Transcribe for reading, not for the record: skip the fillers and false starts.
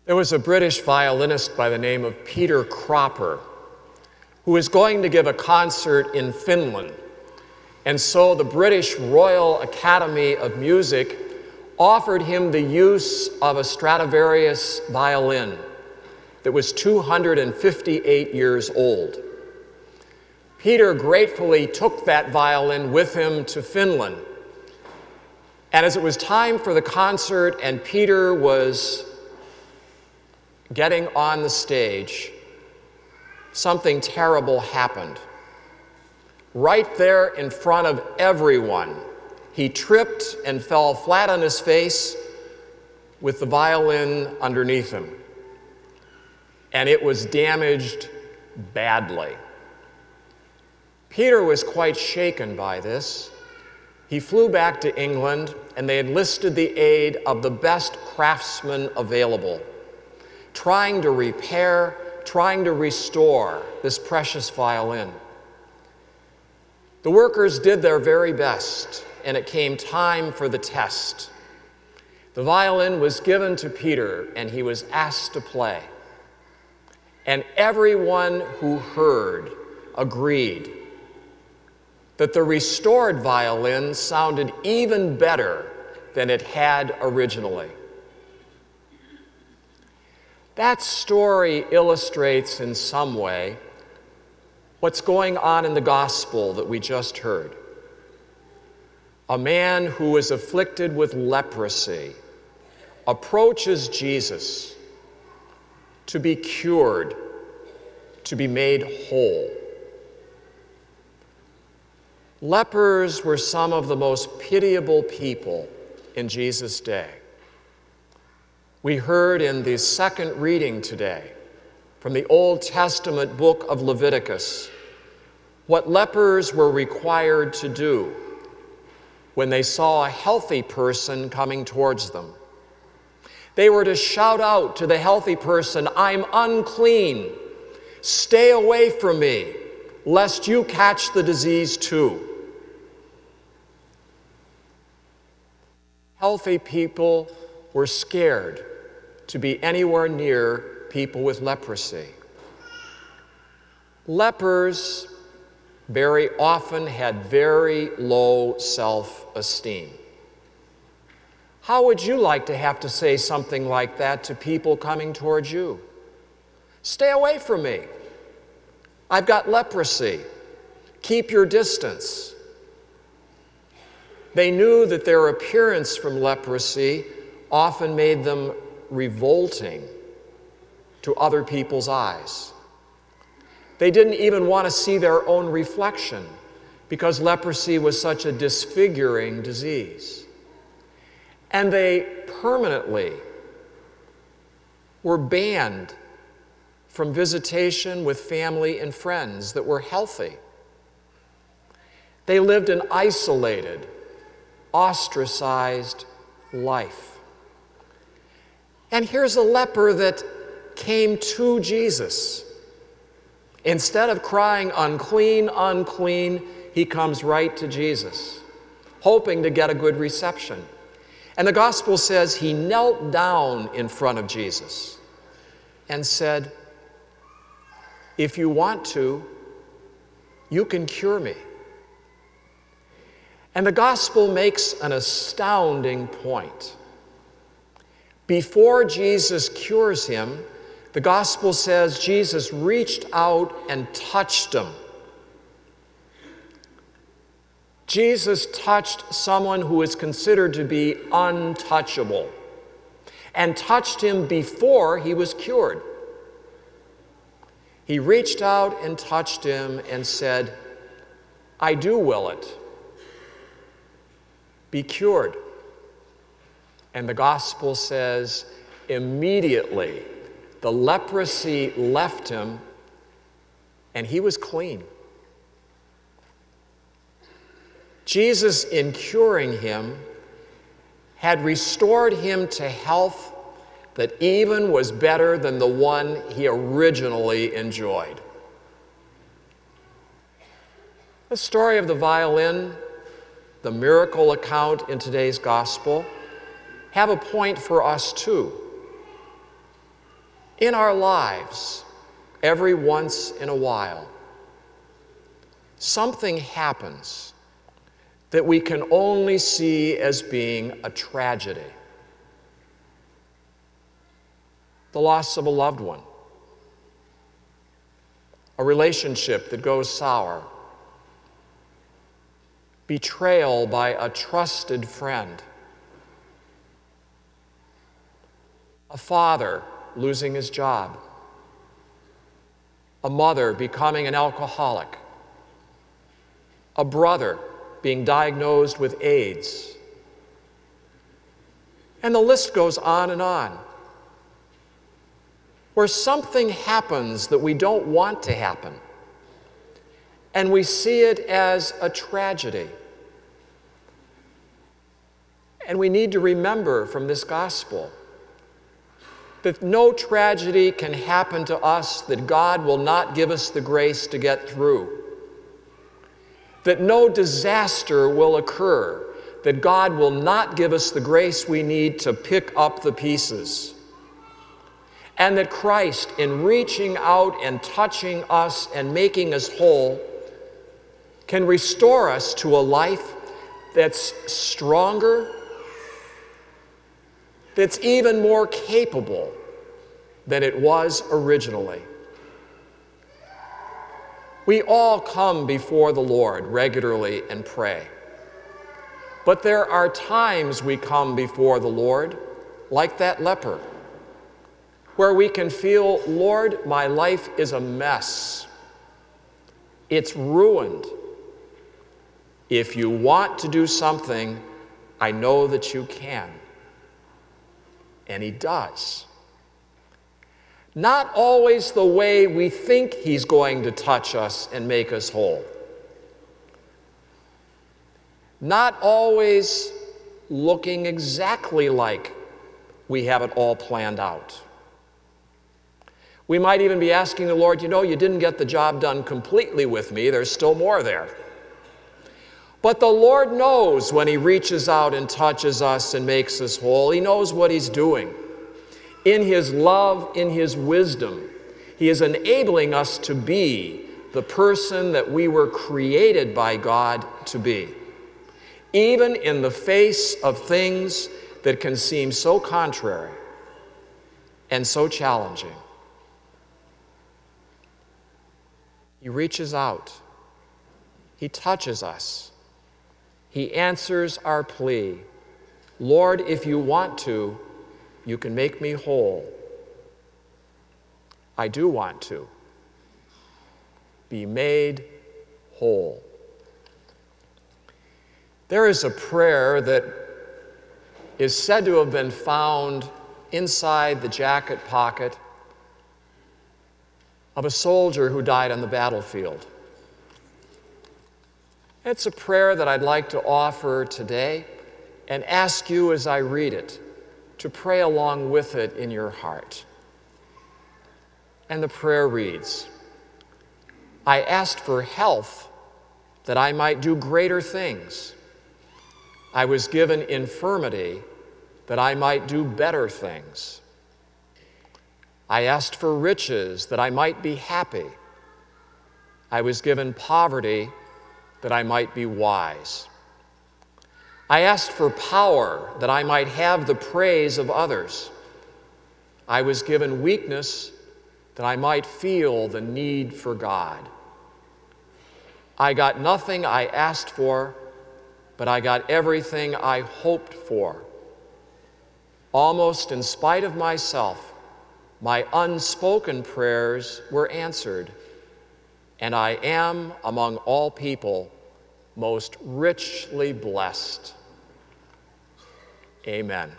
There was a British violinist by the name of Peter Cropper who was going to give a concert in Finland. And so the British Royal Academy of Music offered him the use of a Stradivarius violin that was 258 years old. Peter gratefully took that violin with him to Finland. And as it was time for the concert and Peter was getting on the stage, something terrible happened. Right there in front of everyone, he tripped and fell flat on his face with the violin underneath him. And it was damaged badly. Peter was quite shaken by this. He flew back to England, and they enlisted the aid of the best craftsmen available, trying to repair, trying to restore this precious violin. The workers did their very best, and it came time for the test. The violin was given to Peter, and he was asked to play. And everyone who heard agreed that the restored violin sounded even better than it had originally. That story illustrates in some way what's going on in the gospel that we just heard. A man who is afflicted with leprosy approaches Jesus to be cured, to be made whole. Lepers were some of the most pitiable people in Jesus' day. We heard in the second reading today from the Old Testament book of Leviticus what lepers were required to do when they saw a healthy person coming towards them. They were to shout out to the healthy person, "I'm unclean. Stay away from me, lest you catch the disease too." Healthy people were scared to be anywhere near people with leprosy. Lepers very often had very low self-esteem. How would you like to have to say something like that to people coming towards you? Stay away from me. I've got leprosy. Keep your distance. They knew that their appearance from leprosy often made them revolting to other people's eyes. They didn't even want to see their own reflection because leprosy was such a disfiguring disease. And they permanently were banned from visitation with family and friends that were healthy. They lived an isolated, ostracized life. And here's a leper that came to Jesus. Instead of crying, "Unclean, unclean," he comes right to Jesus, hoping to get a good reception. And the gospel says he knelt down in front of Jesus and said, "If you want to, you can cure me." And the gospel makes an astounding point. Before Jesus cures him, the gospel says Jesus reached out and touched him. Jesus touched someone who is considered to be untouchable and touched him before he was cured. He reached out and touched him and said, "I do will it. Be cured." And the gospel says immediately the leprosy left him and he was clean. Jesus, in curing him, had restored him to health that even was better than the one he originally enjoyed. The story of the violin, the miracle account in today's gospel, have a point for us too. In our lives, every once in a while, something happens that we can only see as being a tragedy. The loss of a loved one, a relationship that goes sour, betrayal by a trusted friend, a father losing his job, a mother becoming an alcoholic, a brother being diagnosed with AIDS. And the list goes on and on, where something happens that we don't want to happen, and we see it as a tragedy. And we need to remember from this gospel that no tragedy can happen to us that God will not give us the grace to get through. That no disaster will occur that God will not give us the grace we need to pick up the pieces. And that Christ, in reaching out and touching us and making us whole, can restore us to a life that's stronger, that's even more capable than it was originally. We all come before the Lord regularly and pray. But there are times we come before the Lord, like that leper, where we can feel, Lord, my life is a mess. It's ruined. If you want to do something, I know that you can. And he does. Not always the way we think he's going to touch us and make us whole. Not always looking exactly like we have it all planned out. We might even be asking the Lord, you know, you didn't get the job done completely with me. There's still more there. But the Lord knows when he reaches out and touches us and makes us whole. He knows what he's doing. In his love, in his wisdom, he is enabling us to be the person that we were created by God to be, even in the face of things that can seem so contrary and so challenging. He reaches out. He touches us. He answers our plea. Lord, if you want to, you can make me whole. I do want to be made whole. There is a prayer that is said to have been found inside the jacket pocket of a soldier who died on the battlefield. It's a prayer that I'd like to offer today and ask you as I read it to pray along with it in your heart. And the prayer reads, I asked for health that I might do greater things. I was given infirmity that I might do better things. I asked for riches that I might be happy. I was given poverty that I might be wise. I asked for power that I might have the praise of others. I was given weakness that I might feel the need for God. I got nothing I asked for, but I got everything I hoped for. Almost in spite of myself, my unspoken prayers were answered, and I am among all people most richly blessed. Amen.